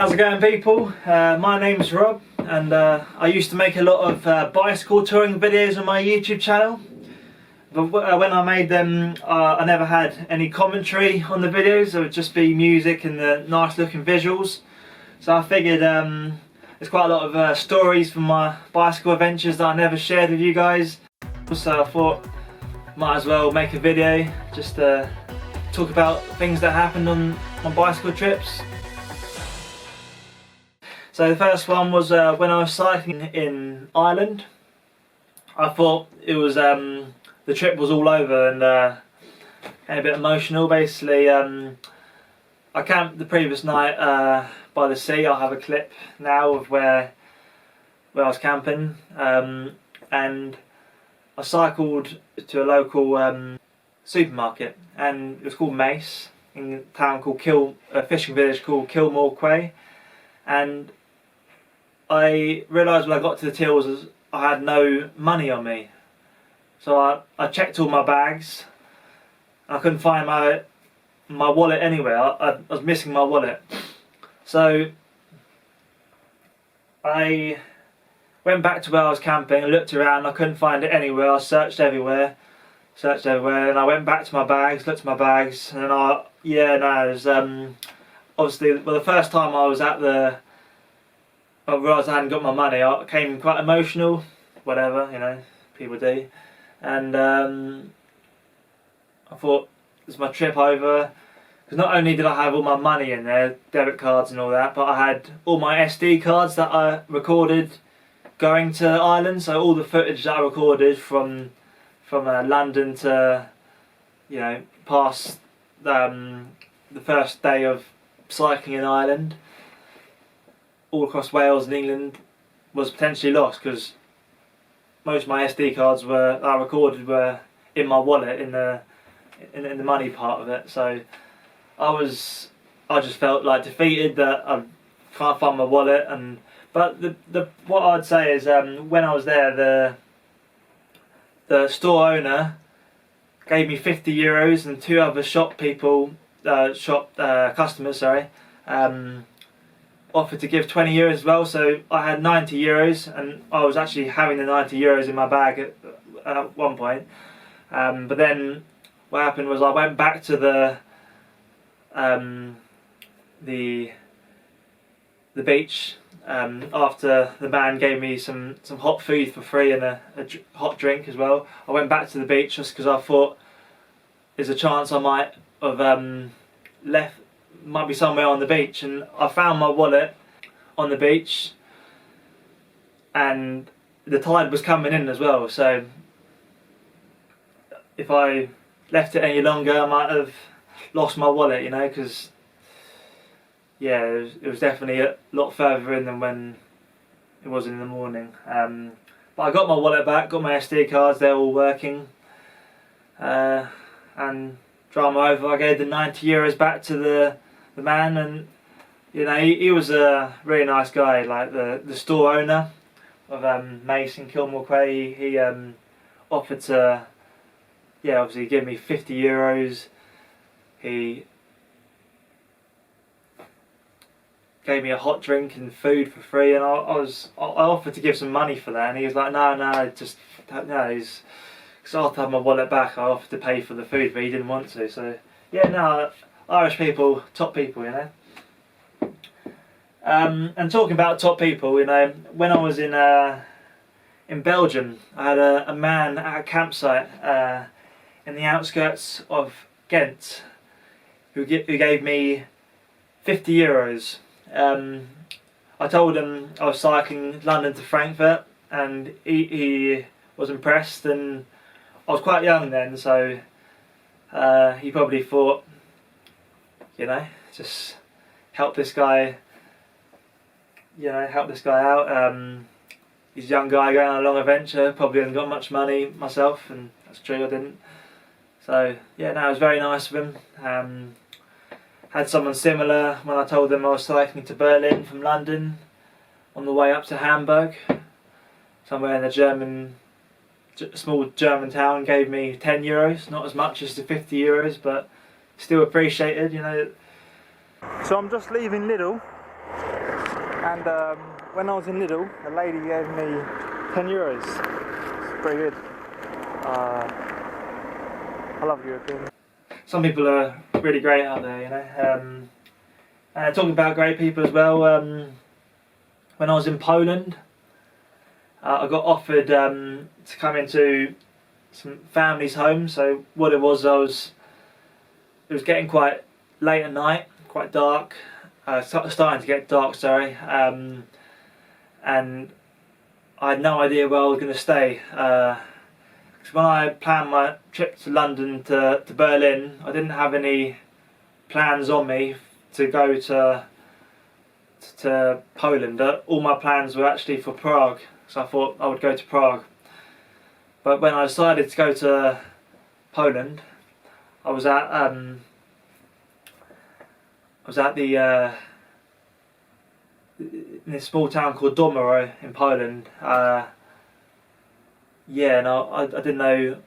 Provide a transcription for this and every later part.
How's it going, people? My name's Rob, and I used to make a lot of bicycle touring videos on my YouTube channel. But when I made them, I never had any commentary on the videos. It would just be music and the nice looking visuals. So I figured there's quite a lot of stories from my bicycle adventures that I never shared with you guys. So I thought might as well make a video just to talk about things that happened on my bicycle trips. So the first one was when I was cycling in Ireland. I thought it was the trip was all over and a bit emotional. Basically, I camped the previous night by the sea. I'll have a clip now of where I was camping, and I cycled to a local supermarket, and it was called Mace, in a town called a fishing village called Kilmore Quay. And I realised when I got to the tills I had no money on me. So I checked all my bags. I couldn't find my wallet anywhere. I was missing my wallet. So I went back to where I was camping and looked around. I couldn't find it anywhere. I searched everywhere, and I went back to my bags, looked at my bags, and it was obviously, well, the first time I was I realised I hadn't got my money. I became quite emotional, whatever, you know, people do. And I thought, it's my trip over. Because not only did I have all my money in there, debit cards and all that, but I had all my SD cards that I recorded going to Ireland. So all the footage that I recorded from London to, you know, past the first day of cycling in Ireland, all across Wales and England, was potentially lost because most of my SD cards I recorded were in my wallet, in the money part of it. So I just felt like defeated that I can't find my wallet. But what I'd say is when I was there, the store owner gave me €50 and two other customers offered to give €20 as well, so I had €90, and I was actually having the €90 in my bag at one point. But then what happened was I went back to the beach after the man gave me some hot food for free and a hot drink as well. I went back to the beach just because I thought there's a chance I might have might be somewhere on the beach, and I found my wallet on the beach, and the tide was coming in as well, so if I left it any longer I might have lost my wallet, you know, because yeah, it was definitely a lot further in than when it was in the morning. But I got my wallet back, got my SD cards, they're all working, and drama over. I gave the €90 back to the man, and you know, he was a really nice guy. Like the store owner of Mace in Kilmore Quay, he offered to, yeah, obviously give me €50. He gave me a hot drink and food for free, and I offered to give some money for that, and he was like, no, just no. Because after I had my wallet back, I offered to pay for the food, but he didn't want to. So yeah, no, Irish people, top people, you know. And talking about top people, you know, when I was in Belgium, I had a man at a campsite in the outskirts of Ghent who gave me €50. I told him I was cycling London to Frankfurt, and he was impressed, and I was quite young then, so he probably thought, you know, just help this guy, out. He's a young guy going on a long adventure, probably hasn't got much money myself, and that's true, I didn't. So yeah, no, it was very nice of him. Had someone similar when I told them I was cycling to Berlin from London on the way up to Hamburg, somewhere in a small German town, gave me €10, not as much as the €50, but still appreciated, you know. So I'm just leaving Lidl And when I was in Lidl, a lady gave me €10. It's pretty good. I love Europeans. Some people are really great out there, you know. Talking about great people as well, when I was in Poland, I got offered to come into some family's home. So what it was it was getting quite late at night, quite dark, starting to get dark, sorry, and I had no idea where I was going to stay. Because when I planned my trip to London to Berlin, I didn't have any plans on me to go to Poland. All my plans were actually for Prague, so I thought I would go to Prague. But when I decided to go to Poland, I was at in this small town called Domoro in Poland. I didn't know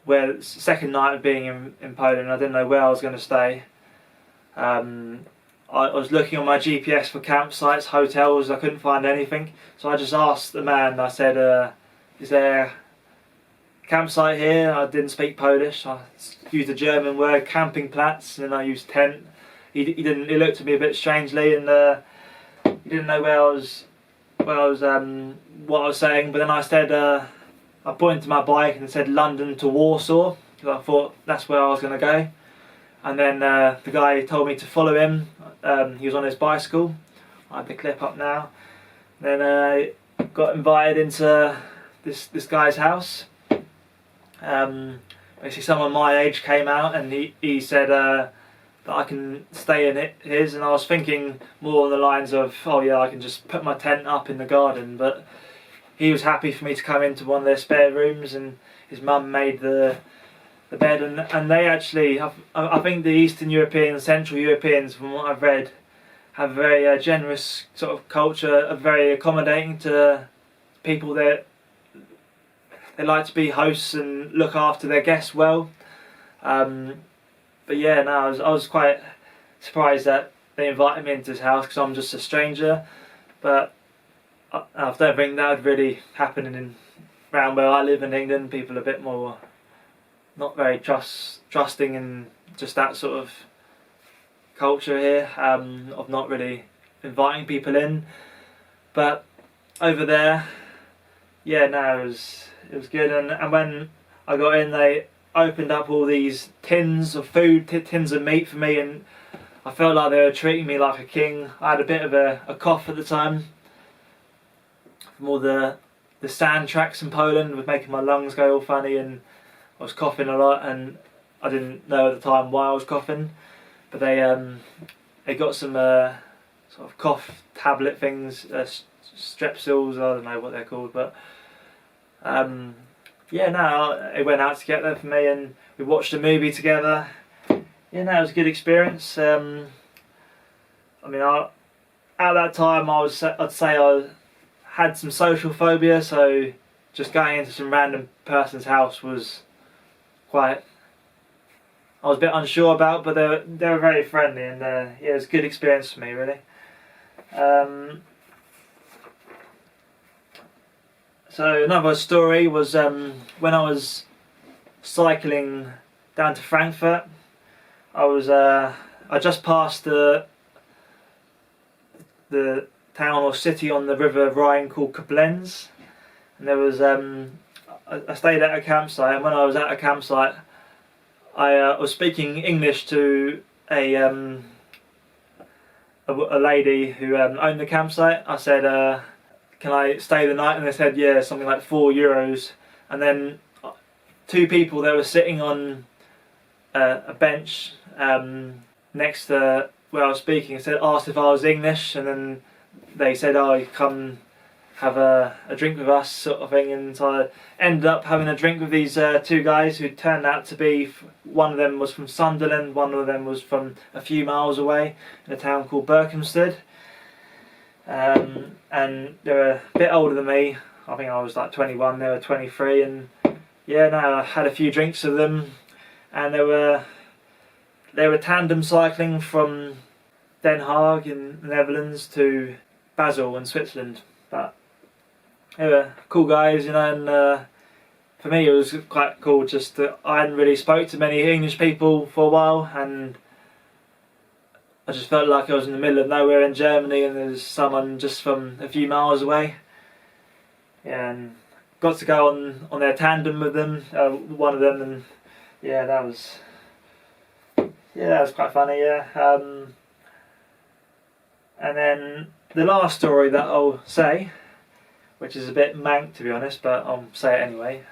where. Second night of being in Poland, I didn't know where I was going to stay. I was looking on my GPS for campsites, hotels. I couldn't find anything, so I just asked the man. I said, "Is there a campsite here?" I didn't speak Polish. I used a German word, campingplatz, and then I used tent. He didn't. He looked at me a bit strangely, and he didn't know what I was saying. But then I said, I pointed to my bike and said London to Warsaw, because I thought that's where I was going to go. And then the guy told me to follow him. He was on his bicycle. I have the clip up now. Then I got invited into this guy's house. Basically, someone my age came out and he said that I can stay in his, and I was thinking more on the lines of, oh yeah, I can just put my tent up in the garden. But he was happy for me to come into one of their spare rooms, and his mum made the bed, and they actually, I think the Eastern Europeans, Central Europeans, from what I've read, have a very generous sort of culture, are very accommodating to people. They like to be hosts and look after their guests well. But yeah, no, I was quite surprised that they invited me into his house, because I'm just a stranger. But I don't think that would really happen around where I live in England. People are a bit more not very trusting in just that sort of culture here, of not really inviting people in. But over there, yeah, no, it was good. And when I got in, they opened up all these tins of food, tins of meat for me, and I felt like they were treating me like a king. I had a bit of a cough at the time from all the sand tracks in Poland was making my lungs go all funny, and I was coughing a lot, and I didn't know at the time why I was coughing. But they got some sort of cough tablet things, Strepsils, I don't know what they're called, but yeah, no, it went out to get them for me, and we watched a movie together. Yeah, no, it was a good experience. I mean, at that time, I'd say I had some social phobia, so just going into some random person's house was I was a bit unsure about, but they were very friendly, and yeah, it was a good experience for me, really. So another story was when I was cycling down to Frankfurt. I just passed the town or city on the River Rhine called Koblenz, and there was I stayed at a campsite, and when I was at a campsite, I was speaking English to a lady who owned the campsite. I said, can I stay the night? And they said, yeah, something like €4. And then two people that were sitting on a bench next to where I was speaking asked if I was English, and then they said, oh, you come have a drink with us, sort of thing. And so I ended up having a drink with these two guys who turned out to be, one of them was from Sunderland, one of them was from a few miles away in a town called Berkhamsted. And they were a bit older than me. I think I was like 21, they were 23, and yeah, no, I had a few drinks with them, and they were tandem cycling from Den Haag in the Netherlands to Basel in Switzerland. But they were cool guys, you know, and for me it was quite cool just that I hadn't really spoke to many English people for a while, and I just felt like I was in the middle of nowhere in Germany and there's someone just from a few miles away. Yeah, and got to go on their tandem with them, one of them, and that was quite funny. Yeah, and then the last story that I'll say, which is a bit mank to be honest, but I'll say it anyway.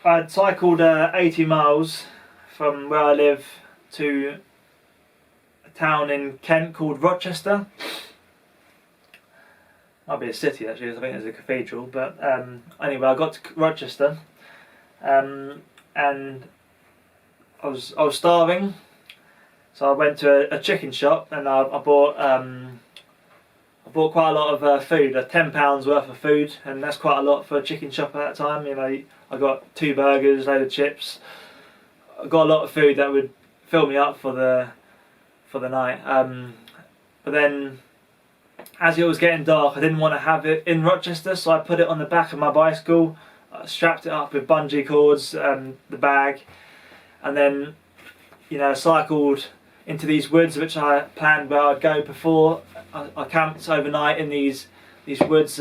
I'd cycled 80 miles from where I live to a town in Kent called Rochester. Might be a city actually, because I think there's a cathedral. But anyway, I got to Rochester, and I was starving, so I went to a chicken shop and I bought quite a lot of food, £10 worth of food, and that's quite a lot for a chicken shop at that time. You know, I got 2 burgers, a load of chips. I got a lot of food that would fill me up for the night. But then, as it was getting dark, I didn't want to have it in Rochester, so I put it on the back of my bicycle, strapped it up with bungee cords, the bag, and then, you know, cycled into these woods which I planned where I'd go before. I camped overnight in these woods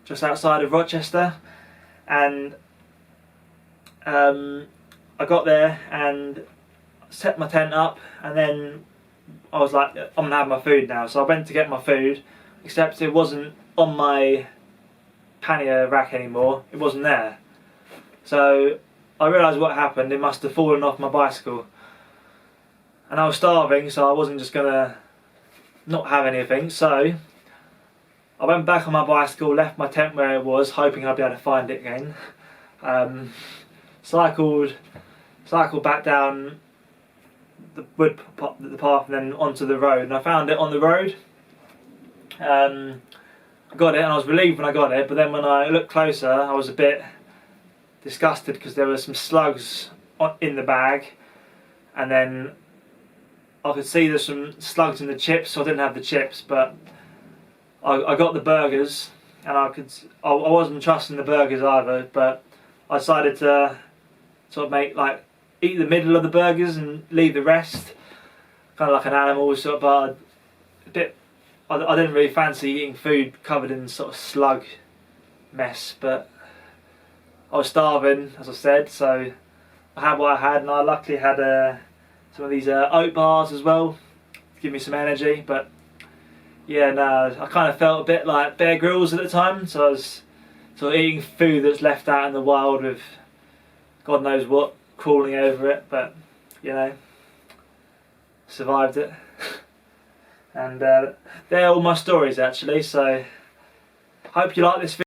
just outside of Rochester, and I got there and set my tent up, and then I was like, I'm gonna have my food now. So I went to get my food, except it wasn't on my pannier rack anymore. It wasn't there. So I realised what happened. It must have fallen off my bicycle. And I was starving, so I wasn't just gonna not have anything. So I went back on my bicycle, left my tent where it was, hoping I'd be able to find it again. Cycled back down the path and then onto the road, and I found it on the road. I got it and I was relieved when I got it, but then when I looked closer I was a bit disgusted because there were some slugs in the bag, and then I could see there's some slugs in the chips, so I didn't have the chips, but I got the burgers, and I wasn't trusting the burgers either, but I decided to sort of eat the middle of the burgers and leave the rest, kind of like an animal sort of, but I didn't really fancy eating food covered in sort of slug mess, but I was starving, as I said, so I had what I had, and I luckily had some of these oat bars as well to give me some energy. But yeah, no, I kind of felt a bit like Bear Grylls at the time, so I was sort of eating food that's left out in the wild with God knows what crawling over it, but you know, survived it. And they're all my stories actually, so hope you like this video.